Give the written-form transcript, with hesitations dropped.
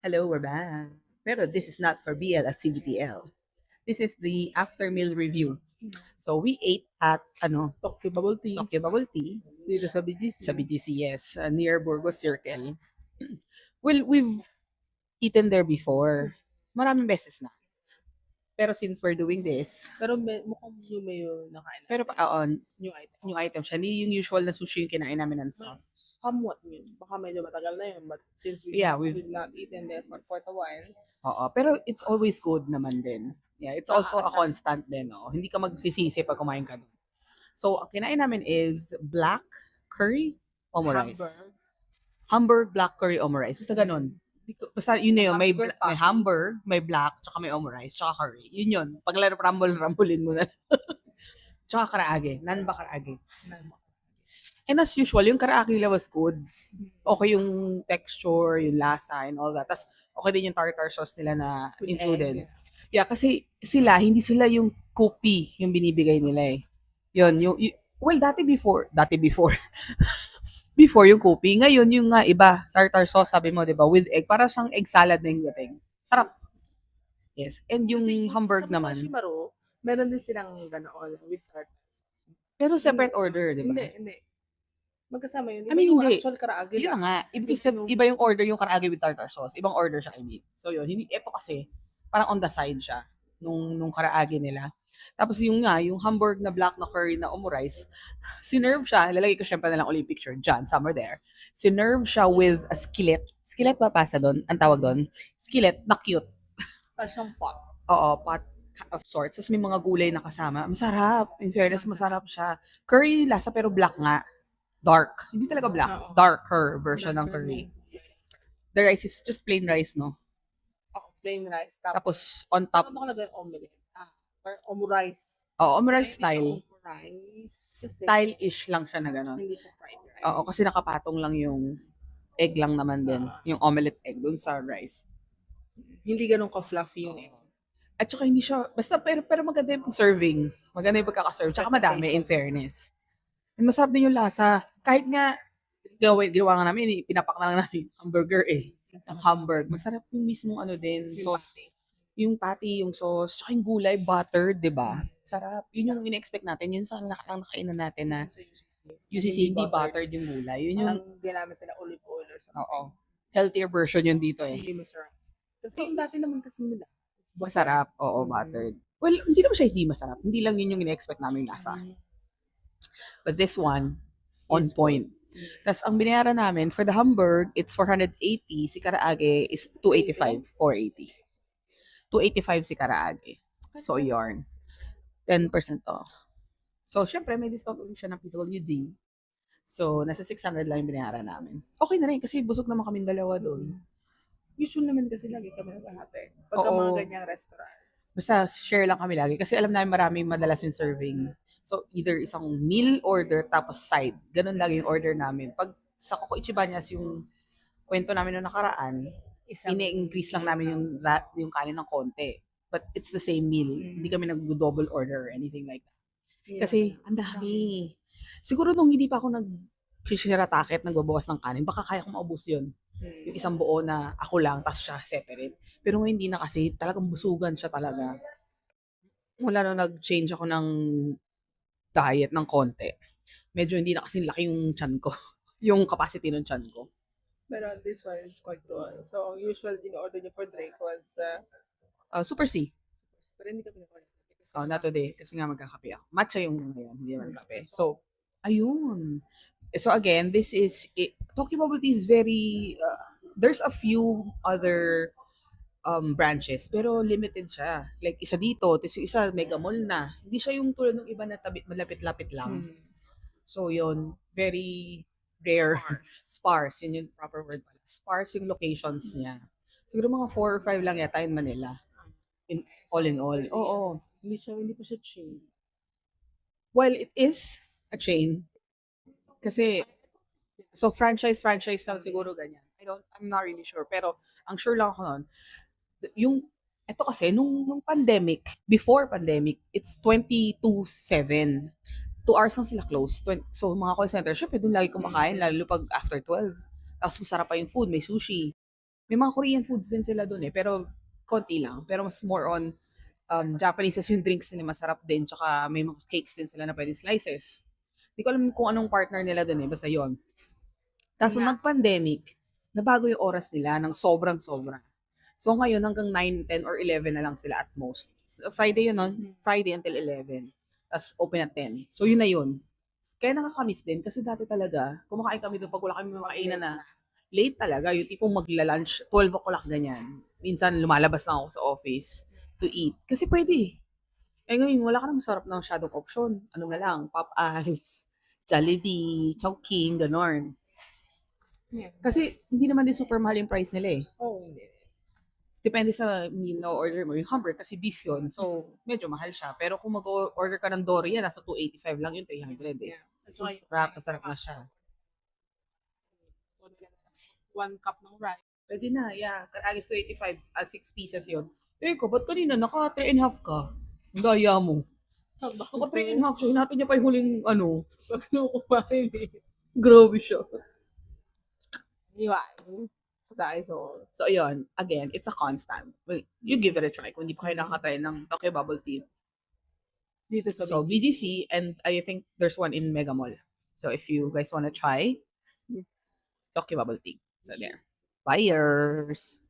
Hello, we're back. Pero this is not for BL at CBTL. This is the after meal review. So we ate at Tokyo Bubble Tea Tokyo Bubble Tea dito sa BGC. sa BGCS near Burgos Circle. Well, we've eaten there before. Maraming beses na. Pero since we're doing this, Pero mukhang new mayo nakain pero natin. New item. yung item siya, hindi yung usual na sushi yung kinain namin and stuff. Somewhat new. Baka medyo matagal na yun. But since Yeah, we've not eaten there for quite a while. Oo, pero it's always good naman din. Yeah, it's also a constant din. No? Hindi ka magsisisi pag kumain ka doon. So, ang kinain namin is black curry omurice. Hamburg black curry omurice. Basta ganun. Basta yun na yun. May hamburg, may black, tsaka may omurice, tsaka curry. Yun yun. Pag rumble-rambulin mo na. Tsaka karaage. Nan ba karaage? And as usual, yung karaage nila was good. Okay yung texture, yung lasa, and all that. Tapos, okay din yung tartar sauce nila na included. Yeah, kasi hindi sila yung kopi yung binibigay nila eh. Yun, well, dati before, before yung kopi, ngayon yung iba, tartar sauce, sabi mo, di ba, with egg, para siyang egg salad na yung dating. Sarap. Yes, and yung hamburg naman. Shimaru, meron din silang ganoon with tartar. Pero separate order, di ba? Hindi. Magkasama yun. I mean, hindi. Actual karaage Yun na nga. Iba yung order yung karaage with tartar sauce. Ibang order siya, I mean. So yun, ito kasi, parang on the side siya nung karaage nila. Tapos yung hamburg na black na curry na omurice, sinerve siya, lalagay ko syempre na lang ulit picture dyan, somewhere there. Sinerve siya with a skillet. Skillet ba pasa doon? Ang tawag doon? Skillet na cute. Parang siyang pot. Oo, pot of sorts. Tapos may mga gulay na kasama. Masarap. In fairness, masarap siya. Curry lasa pero black nga. Dark. Hindi talaga black. Darker version ng curry. The rice is just plain rice, no? Plain rice. Tapos on top. Ano nakalagay omelette? Or omurice. Omurice style. Omurice. Style-ish lang siya na gano'n. Hindi siya fried rice. Oo, kasi nakapatong lang yung egg lang naman din. Yung omelette egg dun sa rice. Hindi ganun ka-fluffy yung egg. At saka hindi siya, basta pero maganda yung serving. Maganda yung pagkakaserve. Tsaka madami, in fairness. And masarap din yung lasa. Kahit nga, ginawa nga namin, pinapak na lang namin hamburger eh. Ang hamburg. Masarap yung mismong din, sauce. Yung patty, yung sauce, tsaka yung gulay, buttered, di ba? Sarap. Yun yung in-expect natin. Yun sa nakainan natin na UCC, hindi buttered yung gulay. Yun yung, ginamit nila olive oil or something. oo. Healthier version yun dito eh. Hindi masarap. Kasi yung dati naman kasi nila. Masarap, oo, buttered. Well, hindi naman siya hindi masarap. Hindi lang yun yung in-expect namin lasa. But this one, on point. Tapos ang binayaran namin for the hamburg, it's 480. Si karaage is 285, 480. 285 si karaage. So, yarn. 10% off. So, syempre, may discount ulit siya ng PWD. So, nasa 600 lang yung binayaran namin. Okay na rin kasi busog naman kami dalawa doon. Usual naman kasi lagi kami naghahati. Pagka mga ganyang restaurants. Basta share lang kami lagi kasi alam namin maraming madalas yung serving. So, either isang meal order tapos side. Ganun lagi yung order namin. Pag sa Coco Ichibanyas, yung kwento namin noong nakaraan, ini-increase lang namin yung kanin ng konti. But it's the same meal. Hindi kami nag-double order or anything like that. Kasi, ang dami. Siguro nung hindi pa ako nag-share-taket, nagbabawas ng kanin, baka kaya kong maubos yun. Yung isang buo na ako lang, tas siya separate. Pero ngayon hindi na kasi, talagang busugan siya talaga. Mula nung nag-change ako ng diet ng konti, medyo hindi na kasi laki yung chan ko. Yung capacity ng chan ko. Pero this one is quite good. So, usual in-order niyo for drink was Super C. pero hindi ka pinag-order. Not today. Kasi nga magkakape ako. Matcha yung ngayon, hindi naman kape. So, ayun. So again, this is Tokyo Bubble Tea is very there's a few other branches pero limited siya. Like isa dito, tapos yung isa mega mall na. Hindi siya yung tulad ng iba na malapit-lapit lang. So yun, very rare. Sparse. Yun yung proper word pala. Sparse yung locations niya. Siguro mga 4 or 5 lang yata in Manila. All in all. Oo. Hindi pa siya chain. Well, it is a chain. Kasi, so franchise lang siguro ganyan. I'm not really sure. Pero, ang sure lang ako nun, ito kasi, nung pandemic, before pandemic, it's 22/7. 2 hours lang sila close. So, mga call center, syempre, doon lagi kumakain, lalo pag after 12. Tapos, masarap pa yung food, may sushi. May mga Korean foods din sila dun eh, pero konti lang. Pero mas more on Japanese as yung drinks nila masarap din. Tsaka may mga cakes din sila na pwede slices. Hindi ko alam kung anong partner nila dun eh, basta yon. Tapos Yun nung nga. nag-pandemic, nabago yung oras nila ng sobrang-sobra. So ngayon hanggang 9, 10 or 11 na lang sila at most. So, Friday yun, no? Friday until 11. Tapos open at 10. So yun na yun. Kaya nakakamiss din kasi dati talaga, kumakain kami doon pag wala kami makainan na late talaga. Yung tipong magla-lunch, 12 o'clock ganyan. Minsan lumalabas lang ako sa office to eat. Kasi pwede. Eh ngayon, wala ka na masarap na masyadong option. Ano na lang, Pop Ice, Jollibee, Chowking, ganon. Yeah. Kasi hindi naman din super mahal yung price nila eh. Oo, hindi. Depende sa meal na order mo. Yung hamburger kasi beef yun. So, medyo mahal siya. Pero kung mag-order ka ng Dory, yan, nasa 285 lang yun, 300 eh. Yeah. So, masarap na siya. 1 cup ng rice. Pwede na, yeah. Karagis 285, 6 pieces yun. Teko, ba't kanina naka 3 and a half ka? Ang daya mo. Naka 3 and a half siya. Hinapin niya pa yung huling ano. Pag nukumain eh. Grabe siya. Iwan. So, So, ayun. Again, it's a constant. Well, you give it a try. Kung hindi pa kayo nakatry ng Tokyo Bubble Tea. dito sa So, BGC, and I think there's one in Mega Mall. So, if you guys want to try, Tokyo Bubble Tea. So, there. Buyers!